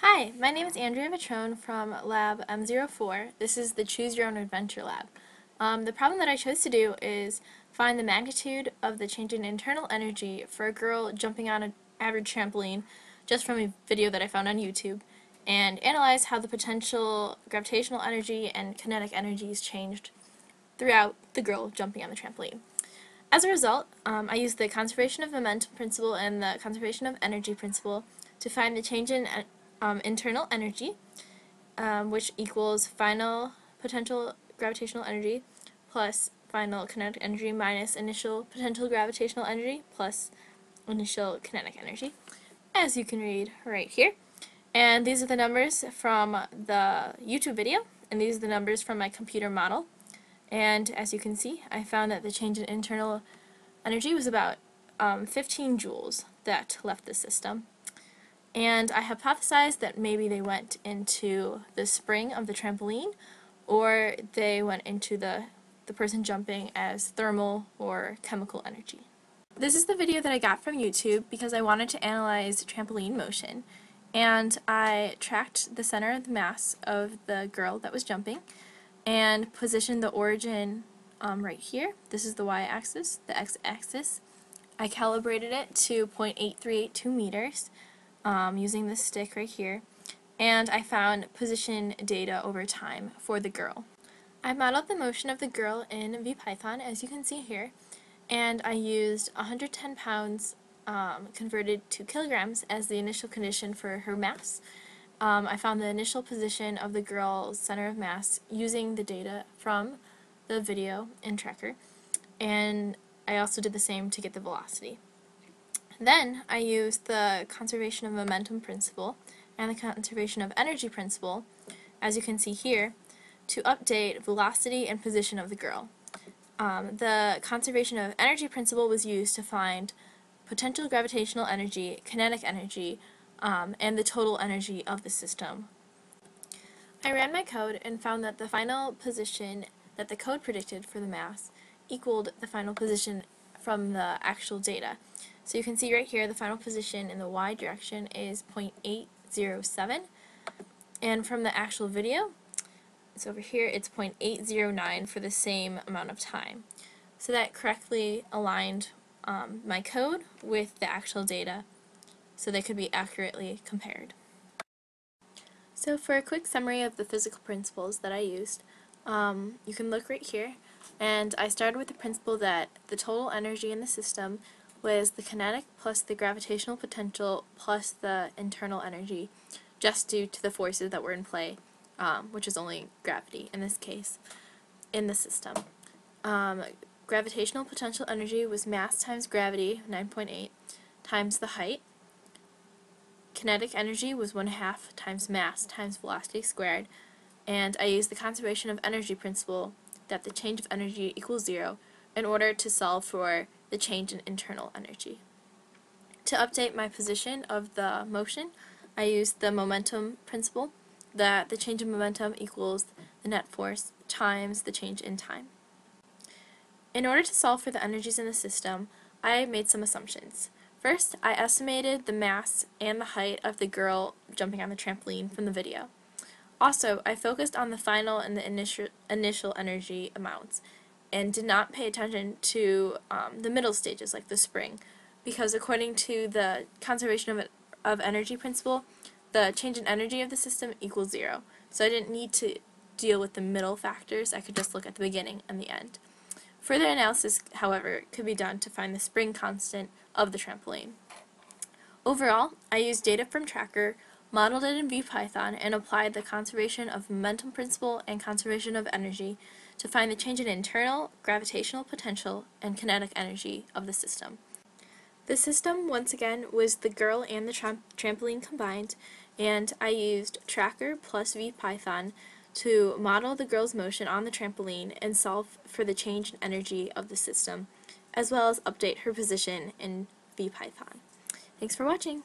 Hi, my name is Andrea Vitrone from Lab M04. This is the Choose Your Own Adventure Lab. The problem that I chose to do is find the magnitude of the change in internal energy for a girl jumping on an average trampoline just from a video that I found on YouTube, and analyze how the potential gravitational energy and kinetic energies changed throughout the girl jumping on the trampoline. As a result, I used the conservation of momentum principle and the conservation of energy principle to find the change in internal energy, which equals final potential gravitational energy plus final kinetic energy minus initial potential gravitational energy plus initial kinetic energy, as you can read right here. And these are the numbers from the YouTube video, and these are the numbers from my computer model. And as you can see, I found that the change in internal energy was about 15 joules that left the system. And I hypothesized that maybe they went into the spring of the trampoline, or they went into the person jumping as thermal or chemical energy. This is the video that I got from YouTube because I wanted to analyze trampoline motion. And I tracked the center of the mass of the girl that was jumping and positioned the origin right here. This is the y-axis, the x-axis. I calibrated it to 0.8382 meters using this stick right here, and I found position data over time for the girl. I modeled the motion of the girl in VPython, as you can see here, and I used 110 pounds converted to kilograms as the initial condition for her mass. I found the initial position of the girl's center of mass using the data from the video in Tracker, and I also did the same to get the velocity. Then I used the conservation of momentum principle and the conservation of energy principle, as you can see here, to update velocity and position of the girl. The conservation of energy principle was used to find potential gravitational energy, kinetic energy, and the total energy of the system. I ran my code and found that the final position that the code predicted for the mass equaled the final position from the actual data. So you can see right here the final position in the y direction is 0.807, and from the actual video, it's over here, it's 0.809 for the same amount of time. So that correctly aligned my code with the actual data, so they could be accurately compared. So for a quick summary of the physical principles that I used, you can look right here, and I started with the principle that the total energy in the system was the kinetic plus the gravitational potential plus the internal energy, just due to the forces that were in play, which is only gravity in this case, in the system. Gravitational potential energy was mass times gravity, 9.8, times the height. Kinetic energy was 1/2 times mass times velocity squared, and I used the conservation of energy principle that the change of energy equals 0 in order to solve for the change in internal energy. To update my position of the motion, I used the momentum principle that the change in momentum equals the net force times the change in time. In order to solve for the energies in the system, I made some assumptions. First, I estimated the mass and the height of the girl jumping on the trampoline from the video. Also, I focused on the final and the initial energy amounts, and did not pay attention to the middle stages like the spring, because according to the conservation of energy principle, the change in energy of the system equals 0. So I didn't need to deal with the middle factors, I could just look at the beginning and the end. Further analysis, however, could be done to find the spring constant of the trampoline. Overall, I used data from Tracker, modeled it in VPython, and applied the conservation of momentum principle and conservation of energy to find the change in internal, gravitational potential, and kinetic energy of the system. The system, once again, was the girl and the trampoline combined, and I used Tracker plus VPython to model the girl's motion on the trampoline and solve for the change in energy of the system, as well as update her position in VPython. Thanks for watching!